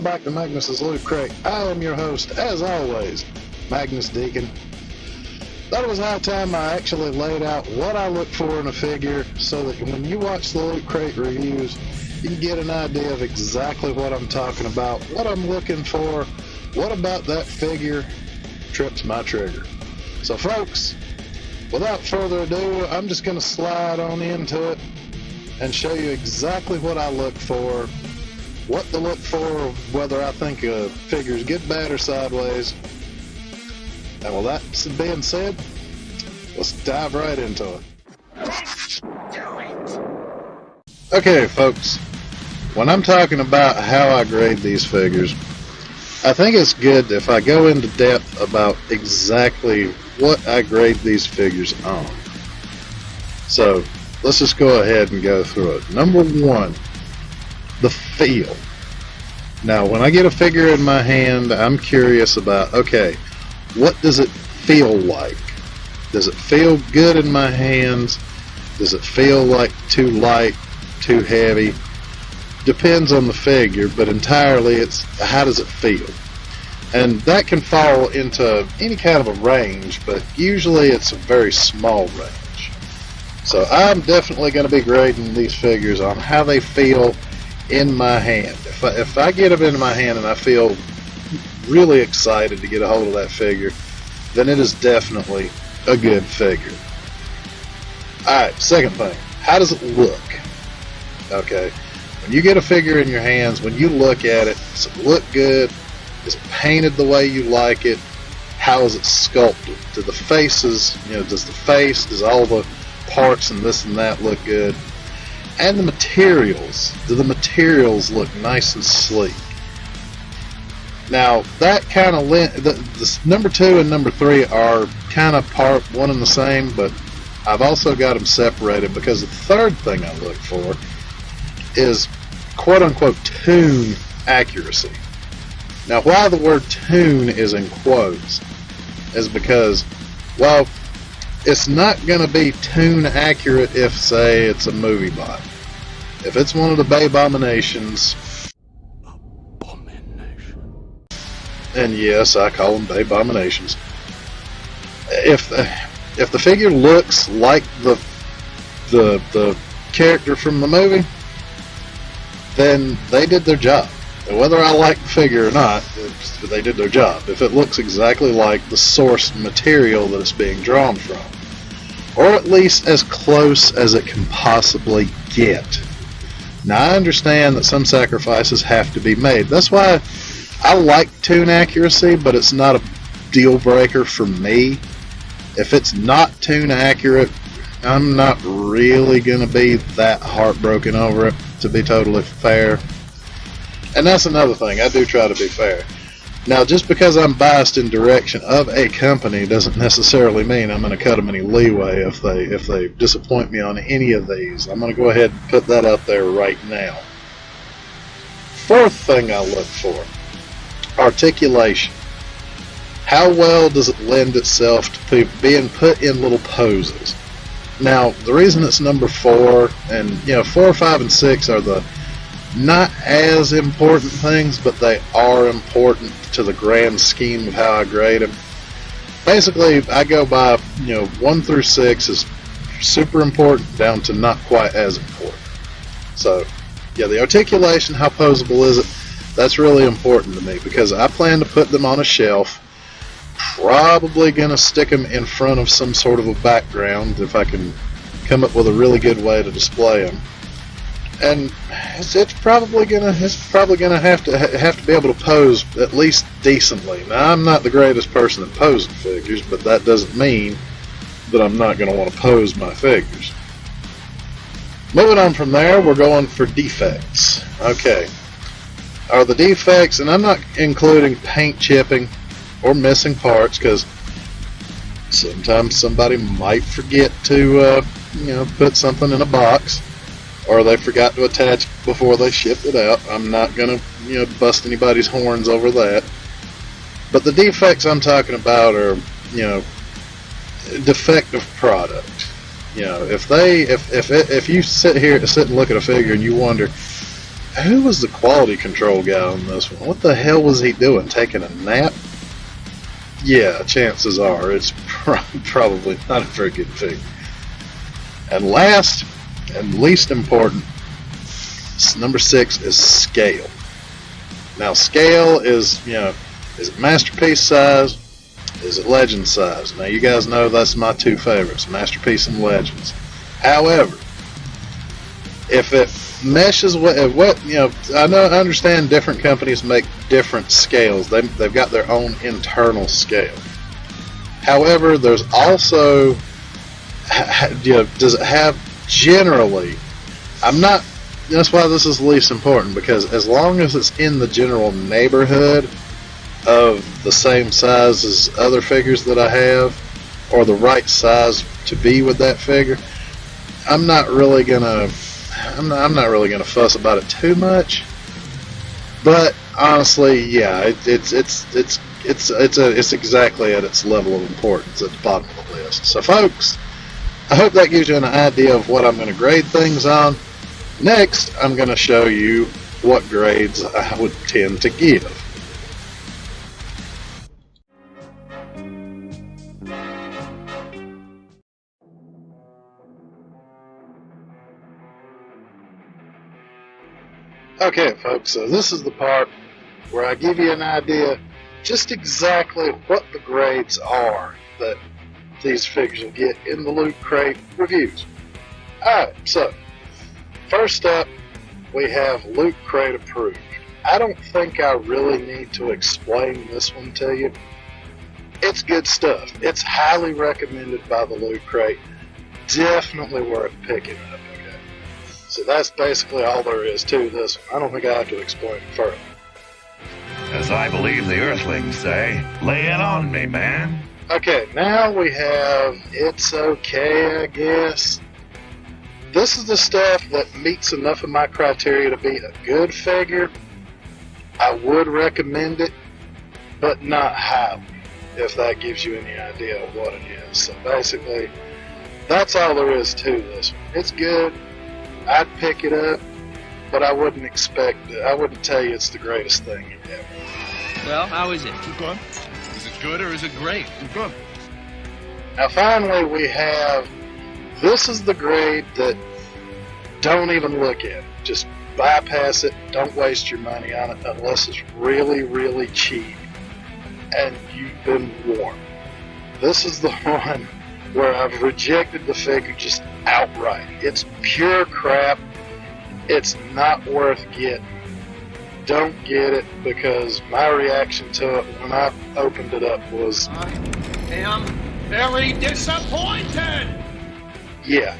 welcome back to Magnus's Loot Crate. I am your host, as always, Magnus Deacon. Thought it was high time I actually laid out what I look for in a figure so that when you watch the Loot Crate reviews, you can get an idea of exactly what I'm talking about, what I'm looking for, what about that figure trips my trigger. So folks, without further ado, I'm just going to slide on into it and show you exactly what I look for, what to look for, whether I think a figure's good, bad, or sideways. And with that being said, let's dive right into it. Let's do it. Okay, folks, when I'm talking about how I grade these figures, I think it's good if I go into depth about exactly what I grade these figures on. So, let's just go ahead and go through it. Number one, the feel. Now, when I get a figure in my hand, I'm curious about, okay, what does it feel like? Does it feel good in my hands? Does it feel like too light, too heavy? Depends on the figure, but entirely it's how does it feel? And that can fall into any kind of a range, but usually it's a very small range. So I'm definitely going to be grading these figures on how they feel in my hand. If I get them in my hand and I feel really excited to get a hold of that figure, then it is definitely a good figure. Alright, second thing, how does it look? Okay, when you get a figure in your hands, when you look at it, does it look good? Is it painted the way you like it? How is it sculpted? Do the faces, does the face, does all the parts and this and that look good? And the materials, do the materials look nice and sleek? Now that kind of the number 2 and number 3 are kind of part one and the same, but I've also got them separated because the third thing I look for is quote unquote tune accuracy. Now why the word tune is in quotes is because, well, it's not going to be tune accurate if, say, it's a movie bot. If it's one of the Bay Abominations, and yes, I call them Bay Abominations. If the figure looks like the character from the movie, then they did their job. And whether I like the figure or not, they did their job. If it looks exactly like the source material that it's being drawn from, or at least as close as it can possibly get. Now I understand that some sacrifices have to be made. That's why I like tune accuracy, but it's not a deal breaker for me. If it's not tune accurate, I'm not really going to be that heartbroken over it, to be totally fair. And that's another thing, I do try to be fair. Now, just because I'm biased in direction of a company doesn't necessarily mean I'm going to cut them any leeway if they disappoint me on any of these. I'm going to go ahead and put that out there right now. Fourth thing I look for, articulation. How well does it lend itself to being put in little poses? Now, the reason it's number 4, and 4, 5, and 6 are the not as important things, but they are important to the grand scheme of how I grade them. Basically, I go by 1 through 6 is super important down to not quite as important. So, yeah, the articulation, how posable is it? That's really important to me because I plan to put them on a shelf. Probably gonna stick them in front of some sort of a background if I can come up with a really good way to display them. And it's probably gonna have to be able to pose at least decently. Now I'm not the greatest person at posing figures, but that doesn't mean that I'm not gonna want to pose my figures. Moving on from there, we're going for defects. Okay, are the defects, and I'm not including paint chipping or missing parts because sometimes somebody might forget to put something in a box, or they forgot to attach before they shipped it out. I'm not going to bust anybody's horns over that. But the defects I'm talking about are defective product. If you sit and look at a figure and you wonder, Who was the quality control guy on this one? What the hell was he doing? Taking a nap? Yeah, chances are it's probably not a very good figure. And last and least important, number 6 is scale. Now, scale is, is it masterpiece size? Is it legend size? Now, you guys know that's my two favorites, masterpiece and legends. However, if it meshes with I understand different companies make different scales. They've got their own internal scale. However, there's also, does it have generally? That's why this is least important, because as long as it's in the general neighborhood of the same size as other figures that I have, or the right size to be with that figure, I'm not really gonna fuss about it too much. But honestly, yeah, it's exactly at its level of importance at the bottom of the list. So, folks, I hope that gives you an idea of what I'm going to grade things on. Next, I'm going to show you what grades I would tend to give. Okay, folks, so this is the part where I give you an idea just exactly what the grades are that these figures will get in the Loot Crate reviews. Alright, so first up, we have Loot Crate approved. I don't think I really need to explain this one to you. It's good stuff. It's highly recommended by the Loot Crate. Definitely worth picking up. So that's basically all there is to this one. I don't think I have to explain it further. As I believe the Earthlings say, lay it on me, man. Okay, now we have It's Okay, I guess. This is the stuff that meets enough of my criteria to be a good figure. I would recommend it, but not highly, if that gives you any idea of what it is. So basically, that's all there is to this one. It's good. I'd pick it up, but I wouldn't tell you it's the greatest thing ever. Well, how is it? Good. Is it good or is it great? Good. Now finally we have, this is the grade that don't even look at it. Just bypass it, don't waste your money on it unless it's really, really cheap and you've been warned. This is the one where I've rejected the figure just outright. It's pure crap. It's not worth getting. Don't get it, because my reaction to it when I opened it up was, I am very disappointed! Yeah,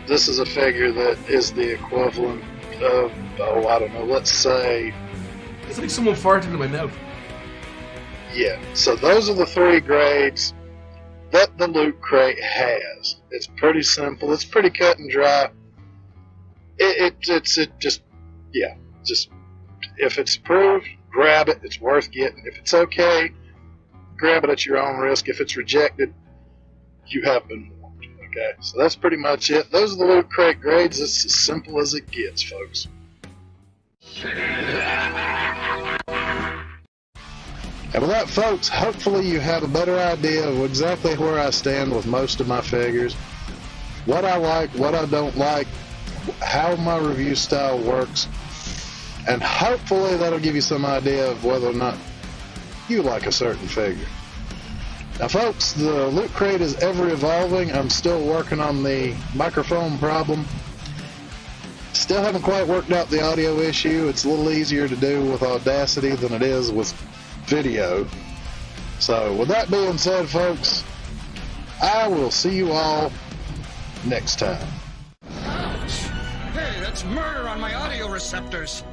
this is a figure that is the equivalent of, I don't know, let's say... It's like someone farted in my mouth. Yeah, so those are the 3 grades that the Loot Crate has. It's pretty simple. It's pretty cut and dry. Just if it's approved, grab it. It's worth getting. If it's okay, grab it at your own risk. If it's rejected, you have been warned. Okay, so that's pretty much it. Those are the Loot Crate grades. It's as simple as it gets, folks. And with that, folks, hopefully you have a better idea of exactly where I stand with most of my figures, what I like, what I don't like, how my review style works, and hopefully that'll give you some idea of whether or not you like a certain figure. Now, folks, the Loot Crate is ever evolving. I'm still working on the microphone problem. Still haven't quite worked out the audio issue. It's a little easier to do with Audacity than it is with video. So with that being said, folks, I will see you all next time. Ouch! Hey, that's murder on my audio receptors.